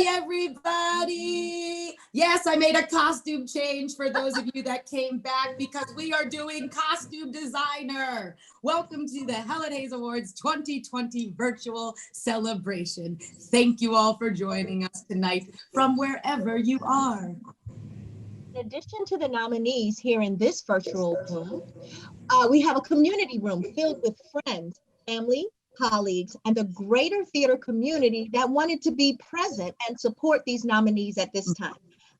Hi, everybody. Yes, I made a costume change for those of you that came back because we are doing costume designer. Welcome to the Helen Hayes Awards 2020 virtual celebration. Thank you all for joining us tonight from wherever you are. In addition to the nominees here in this virtual room, we have a community room filled with friends, family, colleagues, and the greater theater community that wanted to be present and support these nominees at this time.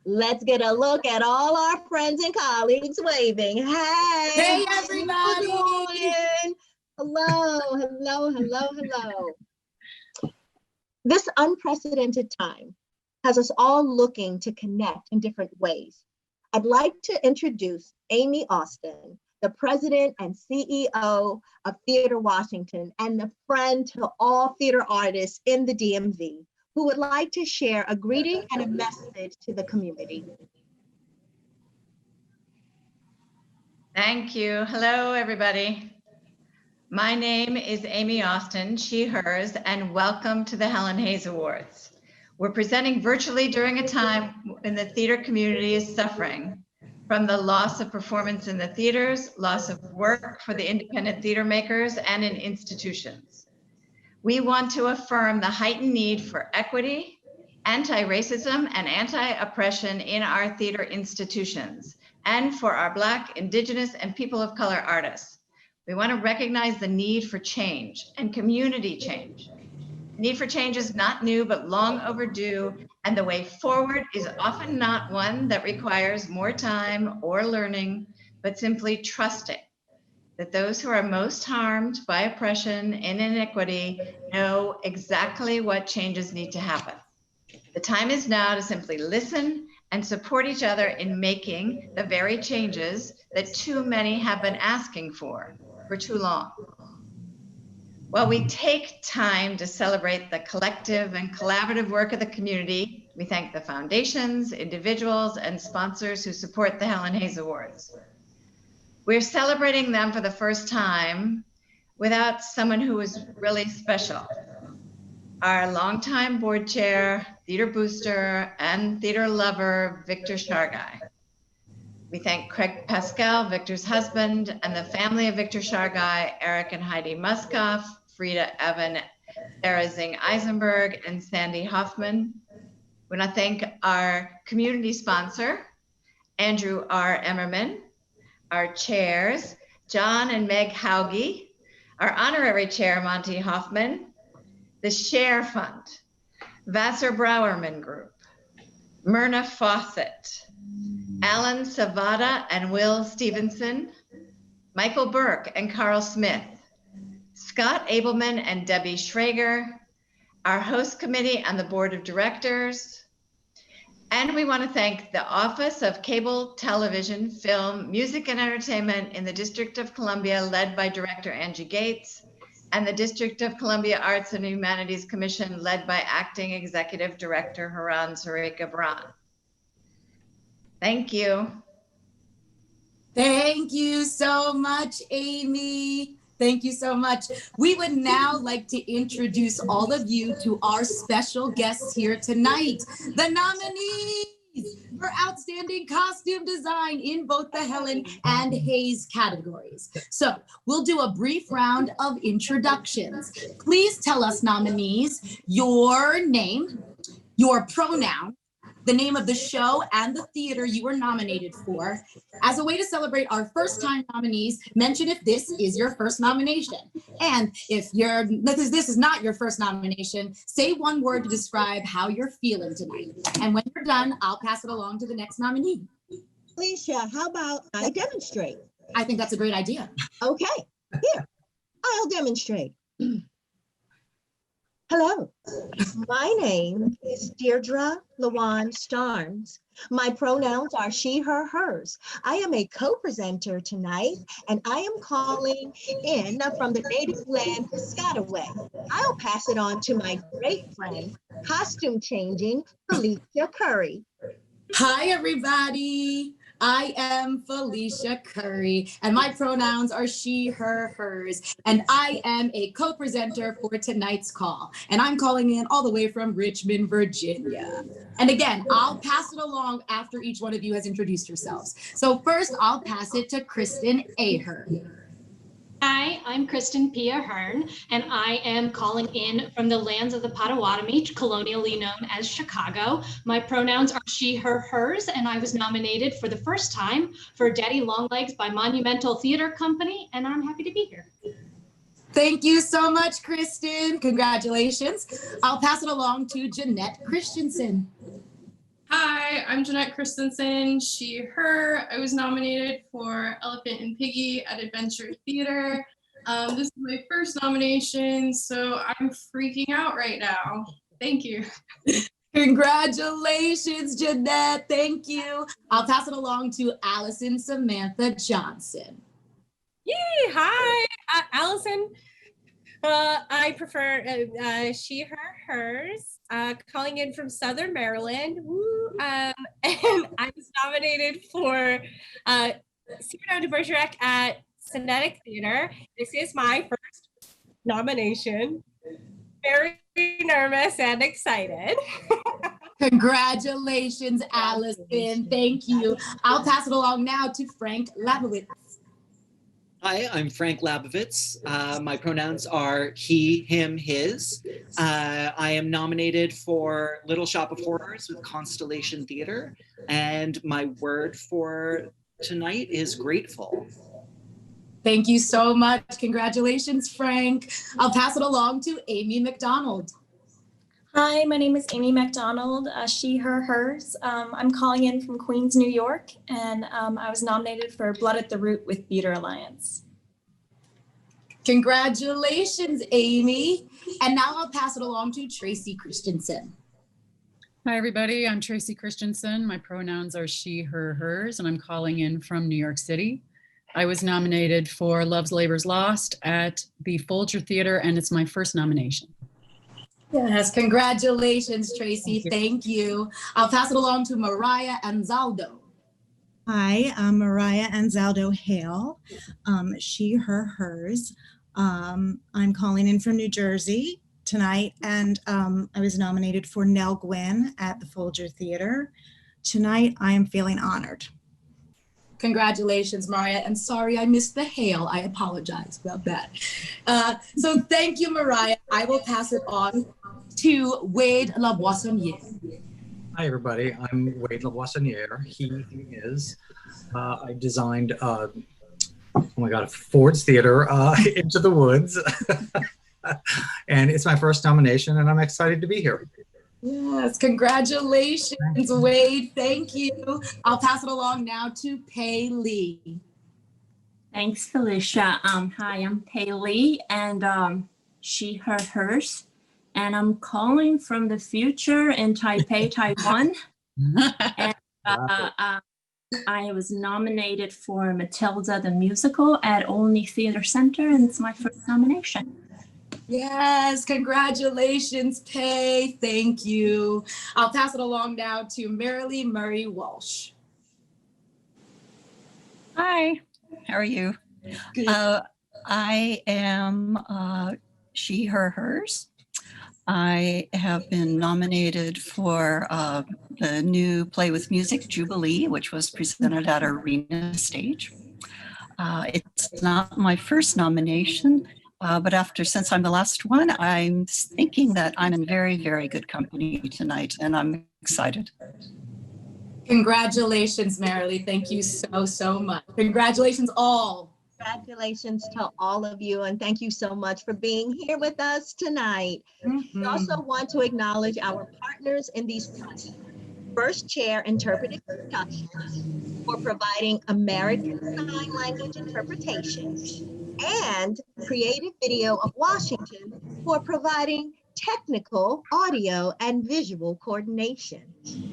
Let's get a look at all our friends and colleagues waving. Hey, everybody. Hello, hello, hello, hello. This unprecedented time has us all looking to connect in different ways. I'd like to introduce Amy Austin, the president and CEO of Theater Washington and the friend to all theater artists in the DMV, who would like to share a greeting and a message to the community. Thank you. Hello, everybody. My name is Amy Austin, she, hers, and welcome to the Helen Hayes Awards. We're presenting virtually during a time when the theater community is suffering from the loss of performance in the theaters, loss of work for the independent theater makers and in institutions. We want to affirm the heightened need for equity, anti-racism, and anti-oppression in our theater institutions, and for our Black, Indigenous, and people of color artists. We want to recognize the need for change and community change. The need for change is not new, but long overdue, and the way forward is often not one that requires more time or learning, but simply trusting that those who are most harmed by oppression and inequity know exactly what changes need to happen. The time is now to simply listen and support each other in making the very changes that too many have been asking for too long. While we take time to celebrate the collective and collaborative work of the community, we thank the foundations, individuals, and sponsors who support the Helen Hayes Awards. We're celebrating them for the first time without someone who is really special. Our longtime board chair, theater booster, and theater lover, Victor Shargai. We thank Craig Pascal, Victor's husband, and the family of Victor Shargai, Eric and Heidi Muskoff, Frida Evan, Sarah Zing Eisenberg, and Sandy Hoffman. We want to thank our community sponsor, Andrew R. Emmerman, our chairs, John and Meg Hauge, our honorary chair, Monty Hoffman, the Share Fund, Vassar Browerman Group, Myrna Fawcett, Alan Savada and Will Stevenson, Michael Burke and Carl Smith, Scott Abelman and Debbie Schrager, our host committee and the board of directors. And we want to thank the Office of Cable Television, Film, Music and Entertainment in the District of Columbia, led by Director Angie Gates, and the District of Columbia Arts and Humanities Commission, led by Acting Executive Director Haran Sarika Bran. Thank you. Thank you so much, Amy. Thank you so much. We would now like to introduce all of you to our special guests here tonight, the nominees for Outstanding Costume Design in both the Helen and Hayes categories. So we'll do a brief round of introductions. Please tell us, nominees, your name, your pronoun, the name of the show and the theater you were nominated for. As a way to celebrate our first-time nominees, mention if this is your first nomination. And if this is not your first nomination, say one word to describe how you're feeling tonight. And when you're done, I'll pass it along to the next nominee. Alicia, how about I demonstrate? I think that's a great idea. Okay, here, I'll demonstrate. Hello, my name is Deirdre LaWan Starnes. My pronouns are she, her, hers. I am a co-presenter tonight, and I am calling in from the native land Piscataway. I'll pass it on to my great friend, costume changing Felicia Curry. Hi, everybody. I am Felicia Curry, and my pronouns are she, her, hers. And I am a co-presenter for tonight's call. And I'm calling in all the way from Richmond, Virginia. And again, I'll pass it along after each one of you has introduced yourselves. So first, I'll pass it to Kristen Ahern. Hi, I'm Kristen Pia Hearn, and I am calling in from the lands of the Potawatomi, colonially known as Chicago. My pronouns are she, her, hers, and I was nominated for the first time for Daddy Longlegs by Monumental Theater Company, and I'm happy to be here. Thank you so much, Kristen. Congratulations. I'll pass it along to Jeanette Christensen. Hi, I'm Jeanette Christensen, she, her. I was nominated for Elephant and Piggy at Adventure Theater. This is my first nomination, so I'm freaking out right now. Thank you. Congratulations, Jeanette. Thank you. I'll pass it along to Allison Samantha Johnson. Yay, hi, Allison. I prefer she, her, hers. Calling in from Southern Maryland. Woo. And I was nominated for Cyrano de Bergerac at Cinetic Theater. This is my first nomination. Very nervous and excited. Congratulations, Allison. Thank you. I'll pass it along now to Frank Labowitz. Hi, I'm Frank Labovitz. My pronouns are he, him, his. I am nominated for Little Shop of Horrors with Constellation Theater, and my word for tonight is grateful. Thank you so much. Congratulations, Frank. I'll pass it along to Amy McDonald. Hi, my name is Amy McDonald, she, her, hers. I'm calling in from Queens, New York, and I was nominated for Blood at the Root with Theater Alliance. Congratulations, Amy. And now I'll pass it along to Tracy Christensen. Hi, everybody. I'm Tracy Christensen. My pronouns are she, her, hers, and I'm calling in from New York City. I was nominated for Love's Labor's Lost at the Folger Theater, and it's my first nomination. Yes, congratulations, Tracy. Thank you. I'll pass it along to Mariah Anzaldo. Hi, I'm Mariah Anzaldo Hale, she, her, hers. I'm calling in from New Jersey tonight, and I was nominated for Nell Gwynn at the Folger Theater. Tonight, I am feeling honored. Congratulations, Mariah. And sorry I missed the hail. I apologize about that. So thank you, Mariah. I will pass it on to Wade Laboissonniere. Hi, everybody. I'm Wade Laboissonniere. He is. I designed, oh my God, Ford's Theater, Into the Woods. And it's my first nomination, and I'm excited to be here. Yes, congratulations, Wade. Thank you. I'll pass it along now to Pei Lee. Thanks, Felicia. Hi, I'm Pei Lee, and she, her, hers. And I'm calling from the future in Taipei, Taiwan. And I was nominated for Matilda the Musical at Olney Theater Center, and it's my first nomination. Yes, congratulations, Pei. Thank you. I'll pass it along now to Marilee Murray Walsh. Hi, how are you? Good. I am she, her, hers. I have been nominated for the new Play with Music Jubilee, which was presented at Arena Stage. It's not my first nomination, but since I'm the last one, I'm thinking that I'm in very, very good company tonight, and I'm excited. Congratulations, Marilee. Thank you so, so much. Congratulations all. Congratulations to all of you, and thank you so much for being here with us tonight. We also want to acknowledge our partners in these projects. First Chair Interpretive Productions for providing American Sign Language interpretation, and Creative Video of Washington for providing technical audio and visual coordination.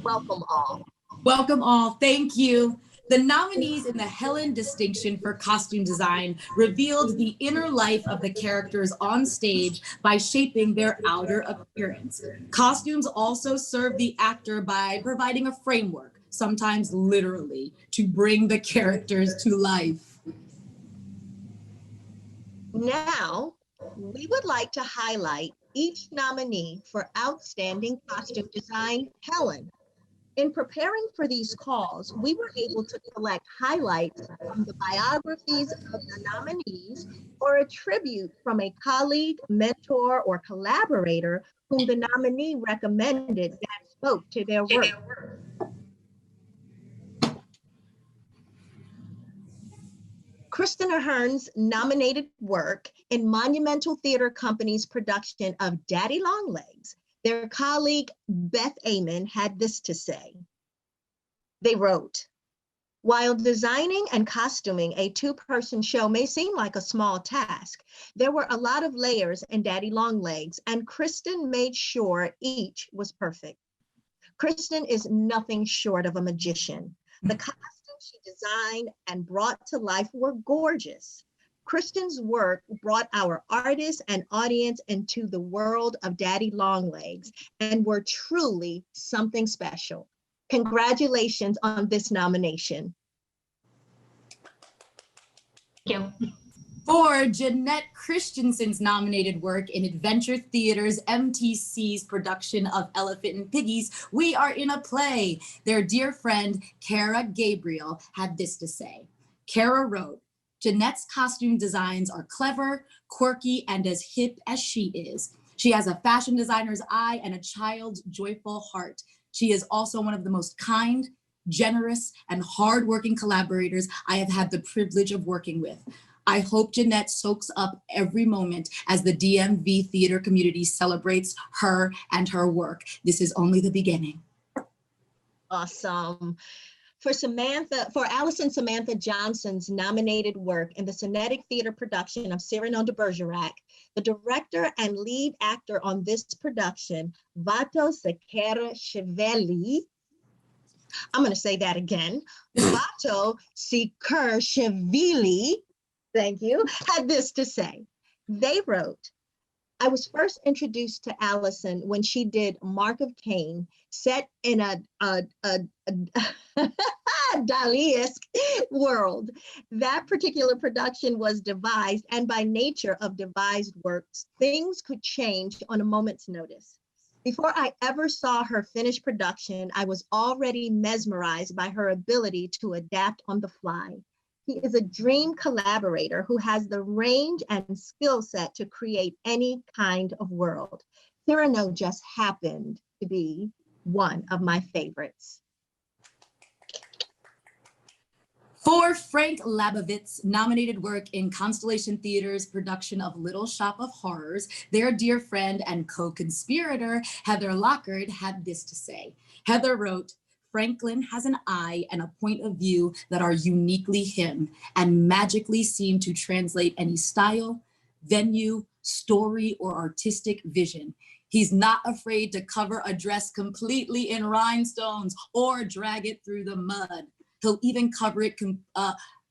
Welcome all. Welcome all. Thank you. The nominees in the Helen Distinction for Costume Design revealed the inner life of the characters on stage by shaping their outer appearance. Costumes also serve the actor by providing a framework, sometimes literally, to bring the characters to life. Now, we would like to highlight each nominee for Outstanding Costume Design, Helen. In preparing for these calls, we were able to collect highlights from the biographies of the nominees or a tribute from a colleague, mentor, or collaborator whom the nominee recommended that spoke to their work. Kristen Ahern's nominated work in Monumental Theater Company's production of Daddy Longlegs. Their colleague, Beth Amon, had this to say. They wrote, while designing and costuming a two-person show may seem like a small task, there were a lot of layers in Daddy Longlegs, and Kristen made sure each was perfect. Kristen is nothing short of a magician. The costumes she designed and brought to life were gorgeous. Kristen's work brought our artists and audience into the world of Daddy Longlegs and were truly something special. Congratulations on this nomination. Thank you. For Jeanette Christensen's nominated work in Adventure Theater's MTC's production of Elephant and Piggies, We Are in a Play, their dear friend, Kara Gabriel, had this to say. Kara wrote, Jeanette's costume designs are clever, quirky, and as hip as she is. She has a fashion designer's eye and a child's joyful heart. She is also one of the most kind, generous, and hardworking collaborators I have had the privilege of working with. I hope Jeanette soaks up every moment as the DMV theater community celebrates her and her work. This is only the beginning. Awesome. For Allison Samantha Johnson's nominated work in the Sonetic Theater production of Cyrano de Bergerac, the director and lead actor on this production, Vato Sequeira-Chevelli, I'm going to say that again, Vato Sequeira-Chevelli, thank you, had this to say. They wrote, I was first introduced to Allison when she did Mark of Cain, set in a Dali-esque world. That particular production was devised, and by nature of devised works, things could change on a moment's notice. Before I ever saw her finished production, I was already mesmerized by her ability to adapt on the fly. He is a dream collaborator who has the range and skill set to create any kind of world. Cyrano just happened to be one of my favorites. For Frank Labovitz's nominated work in Constellation Theater's production of Little Shop of Horrors, their dear friend and co-conspirator, Heather Lockard, had this to say. Heather wrote, Franklin has an eye and a point of view that are uniquely him and magically seem to translate any style, venue, story, or artistic vision. He's not afraid to cover a dress completely in rhinestones or drag it through the mud. He'll even cover it,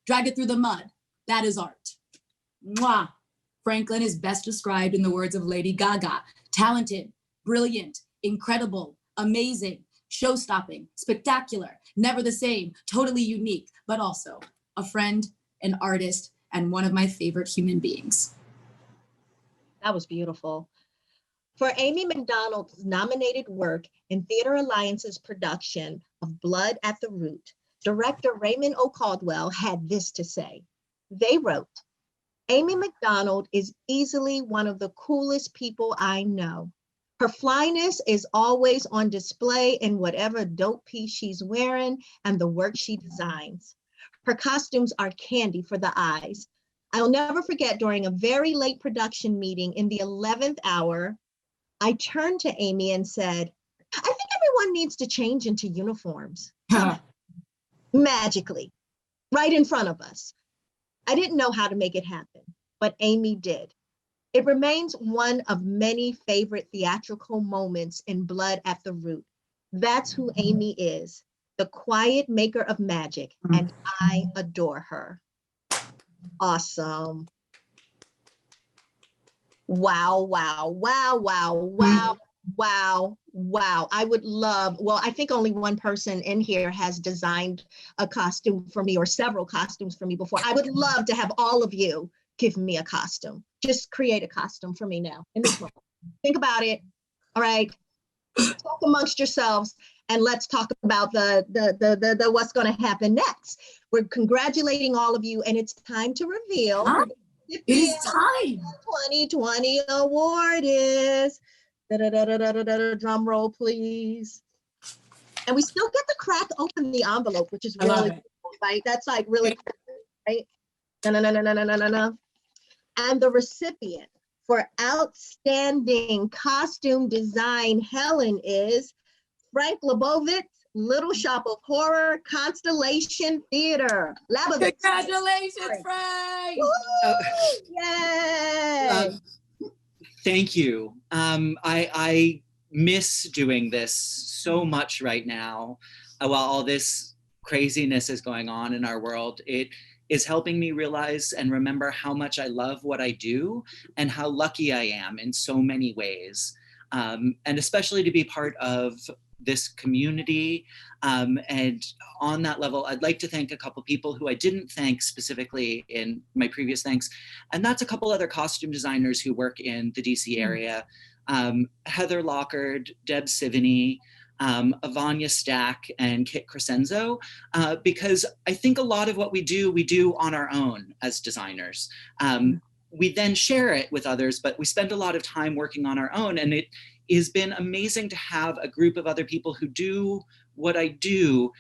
drag it through the mud. That is art. Mwah. Franklin is best described in the words of Lady Gaga. Talented, brilliant, incredible, amazing, show-stopping, spectacular, never the same, totally unique, but also a friend, an artist, and one of my favorite human beings. That was beautiful. For Amy McDonald's nominated work in Theater Alliance's production of Blood at the Root, director Raymond O. Caldwell had this to say. They wrote, Amy McDonald is easily one of the coolest people I know. Her flyness is always on display in whatever dope piece she's wearing and the work she designs. Her costumes are candy for the eyes. I'll never forget during a very late production meeting in the 11th hour, I turned to Amy and said, I think everyone needs to change into uniforms. Magically, right in front of us. I didn't know how to make it happen, but Amy did. It remains one of many favorite theatrical moments in Blood at the Root. That's who Amy is, the quiet maker of magic, and I adore her. Awesome. Wow, wow, wow, wow, wow. Wow. Wow. I would love, well, I think only one person in here has designed a costume for me or several costumes for me before. I would love to have all of you give me a costume. Just create a costume for me now in this moment. Think about it. All right. Talk amongst yourselves and let's talk about the what's going to happen next. We're congratulating all of you and it's time to reveal. It is time. 2020 award is. Drum roll, please. And we still get to crack open the envelope, which is really cool, right? That's like really cool, right? No. And the recipient for outstanding costume design, Helen, is Frank Lebovitz, Little Shop of Horror, Constellation Theater. Labovitz. Congratulations, Frank! Yay! Thank you. I miss doing this so much right now. While all this craziness is going on in our world, it is helping me realize and remember how much I love what I do and how lucky I am in so many ways. And especially to be part of this community. And on that level, I'd like to thank a couple people who I didn't thank specifically in my previous thanks. And that's a couple other costume designers who work in the DC area. Heather Lockard, Deb Sivany, Avanya Stack, and Kit Crescenzo, because I think a lot of what we do on our own as designers. We then share it with others, but we spend a lot of time working on our own, and it has been amazing to have a group of other people who do what I do,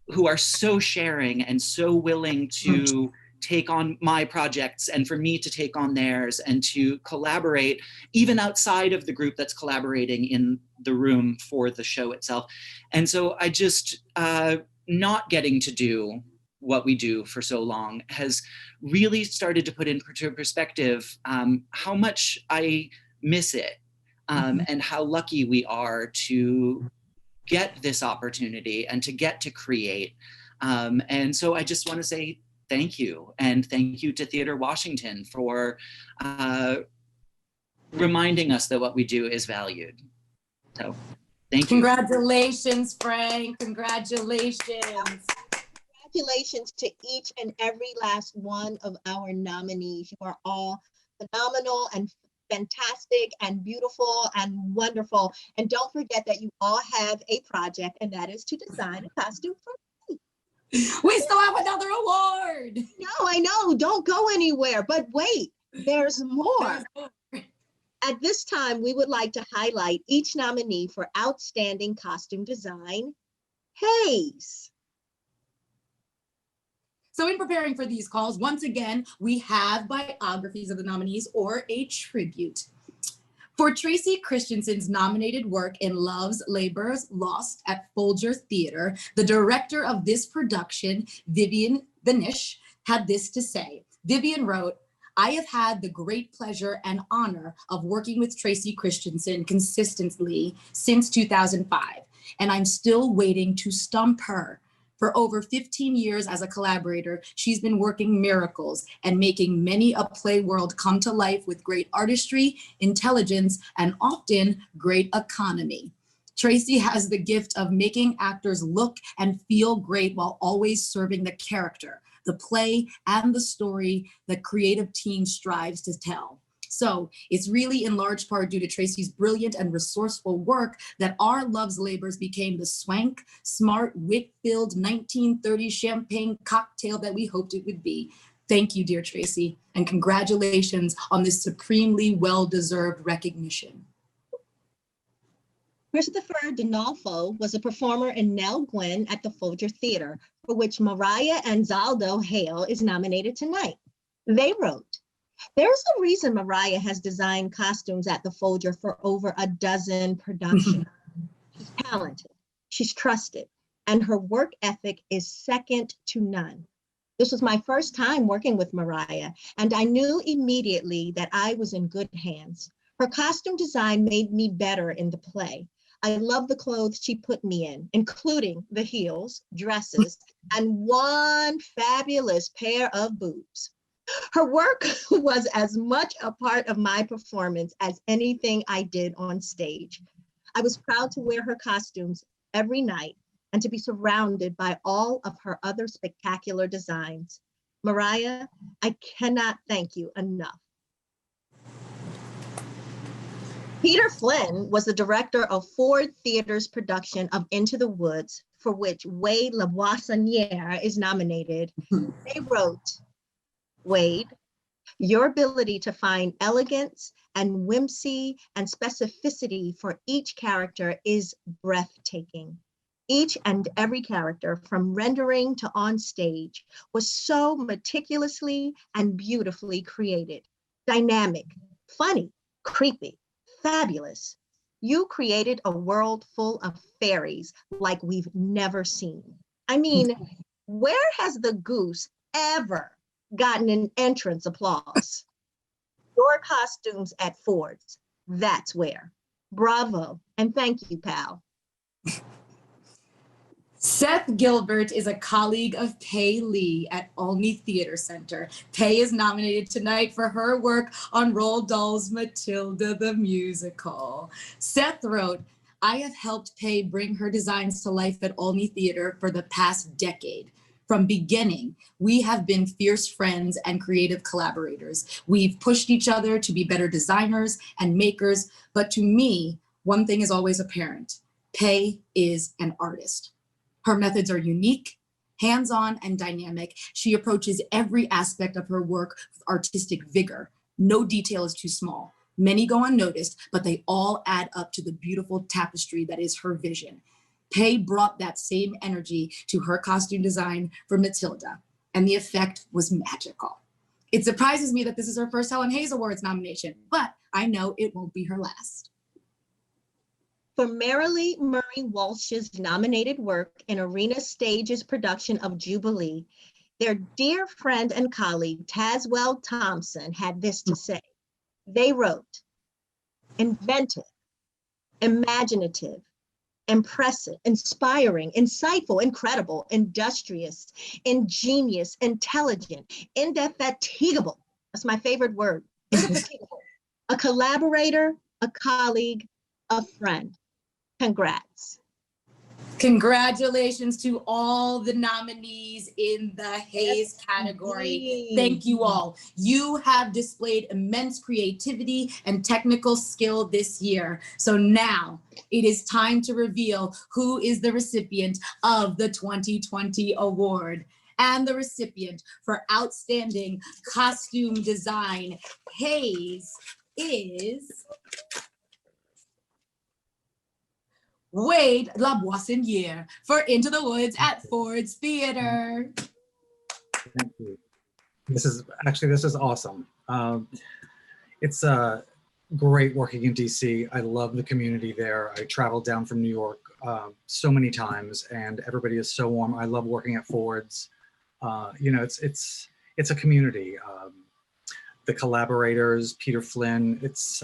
who are so sharing and so willing to take on my projects and for me to take on theirs and to collaborate even outside of the group that's collaborating in the room for the show itself. And so I just, not getting to do what we do for so long has really started to put into perspective how much I miss it. And how lucky we are to get this opportunity and to get to create. And so I just want to say thank you. And thank you to Theater Washington for reminding us that what we do is valued. So thank you. Congratulations, Frank. Congratulations. Congratulations to each and every last one of our nominees. You are all phenomenal and fantastic and beautiful and wonderful. And don't forget that you all have a project, and that is to design a costume for me. We still have another award. No, I know. Don't go anywhere. But wait, there's more. At this time, we would like to highlight each nominee for outstanding costume design. Hayes. So in preparing for these calls, once again, we have biographies of the nominees or a tribute. For Tracy Christensen's nominated work in Love's Labor's Lost at Folger Theater, the director of this production, Vivian Vanish, had this to say. Vivian wrote, "I have had the great pleasure and honor of working with Tracy Christensen consistently since 2005, and I'm still waiting to stump her. For over 15 years as a collaborator, she's been working miracles and making many a play world come to life with great artistry, intelligence, and often great economy. Tracy has the gift of making actors look and feel great while always serving the character, the play, and the story the creative team strives to tell. So it's really in large part due to Tracy's brilliant and resourceful work that Our Love's Labors became the swank, smart, wit-filled 1930s champagne cocktail that we hoped it would be. Thank you, dear Tracy, and congratulations on this supremely well-deserved recognition." Christopher Dinolfo was a performer in Nell Gwynn at the Folger Theater, for which Mariah Anzaldo Hale is nominated tonight. They wrote, "There's a reason Mariah has designed costumes at the Folger for over a dozen productions. She's talented, she's trusted, and her work ethic is second to none. This was my first time working with Mariah, and I knew immediately that I was in good hands. Her costume design made me better in the play. I love the clothes she put me in, including the heels, dresses, and one fabulous pair of boobs. Her work was as much a part of my performance as anything I did on stage. I was proud to wear her costumes every night and to be surrounded by all of her other spectacular designs. Mariah, I cannot thank you enough. Peter Flynn was the director of Ford Theater's production of Into the Woods, for which Wade Lavoisiniere is nominated. They wrote, Wade, your ability to find elegance and whimsy and specificity for each character is breathtaking. Each and every character, from rendering to on stage, was so meticulously and beautifully created, dynamic, funny, creepy, fabulous. You created a world full of fairies like we've never seen. I mean, where has the goose ever gotten an entrance applause? Your costumes at Ford's, that's where. Bravo, and thank you, pal. Seth Gilbert is a colleague of Pei Lee at Olney Theater Center. Pei is nominated tonight for her work on Roald Dahl's Matilda the Musical. Seth wrote, I have helped Pei bring her designs to life at Olney Theater for the past decade. From beginning, we have been fierce friends and creative collaborators. We've pushed each other to be better designers and makers, but to me, one thing is always apparent. Pei is an artist. Her methods are unique, hands-on, and dynamic. She approaches every aspect of her work with artistic vigor. No detail is too small. Many go unnoticed, but they all add up to the beautiful tapestry that is her vision. Pei brought that same energy to her costume design for Matilda, and the effect was magical. It surprises me that this is her first Helen Hayes Awards nomination, but I know it won't be her last. For Marilee Murray Walsh's nominated work in Arena Stage's production of Jubilee, their dear friend and colleague Tazwell Thompson had this to say. They wrote, inventive, imaginative, impressive, inspiring, insightful, incredible, industrious, ingenious, intelligent, indefatigable. That's my favorite word, indefatigable. A collaborator, a colleague, a friend. Congrats. Congratulations to all the nominees in the Hayes category. Thank you all. You have displayed immense creativity and technical skill this year. So now it is time to reveal who is the recipient of the 2020 award. And the recipient for Outstanding Costume Design Hayes is Wade Laboissiniere for Into the Woods at Ford's Theater. Thank you. This is awesome. It's great working in DC. I love the community there. I traveled down from New York so many times, and everybody is so warm. I love working at Ford's. It's a community. The collaborators, Peter Flynn.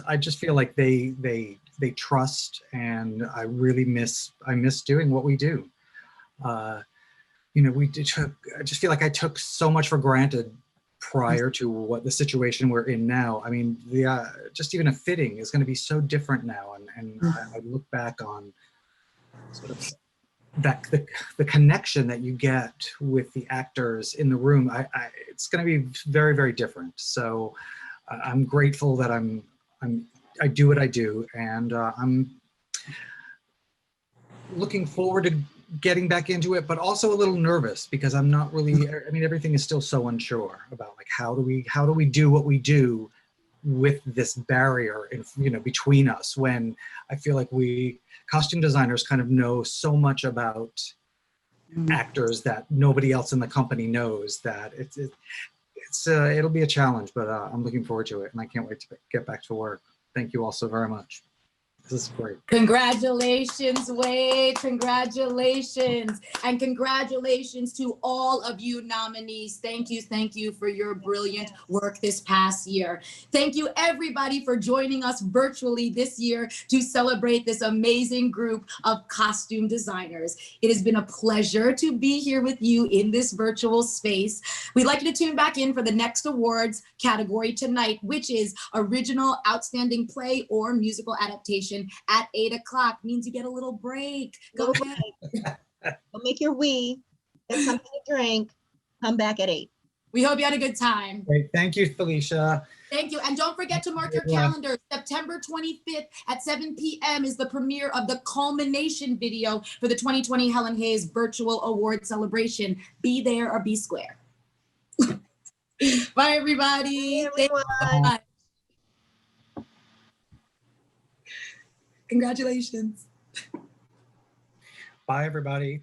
I just feel like they trust, and I miss doing what we do. I just feel like I took so much for granted prior to what the situation we're in now. I mean, just even a fitting is going to be so different now, and I look back on sort of that the connection that you get with the actors in the room. It's going to be very, very different. So I'm grateful that I do what I do, and I'm looking forward to getting back into it, but also a little nervous because I'm not really, everything is still so unsure about like how do we do what we do with this barrier between us, when I feel like we costume designers kind of know so much about actors that nobody else in the company knows. That it'll be a challenge, but I'm looking forward to it, and I can't wait to get back to work. Thank you all so very much. This is great. Congratulations, Wade. Congratulations. And congratulations to all of you nominees. Thank you for your brilliant work this past year. Thank you, everybody, for joining us virtually this year to celebrate this amazing group of costume designers. It has been a pleasure to be here with you in this virtual space. We'd like you to tune back in for the next awards category tonight, which is Original Outstanding Play or Musical Adaptation at 8 o'clock. Means you get a little break. Go ahead. Go make your wee, get something to drink, come back at 8. We hope you had a good time. Great. Thank you, Felicia. Thank you. And don't forget to mark your calendars. September 25th at 7 p.m. is the premiere of the culmination video for the 2020 Helen Hayes Virtual Award Celebration. Be there or be square. Bye, everybody. Bye, everyone. Thank you so much. Congratulations. Bye, everybody.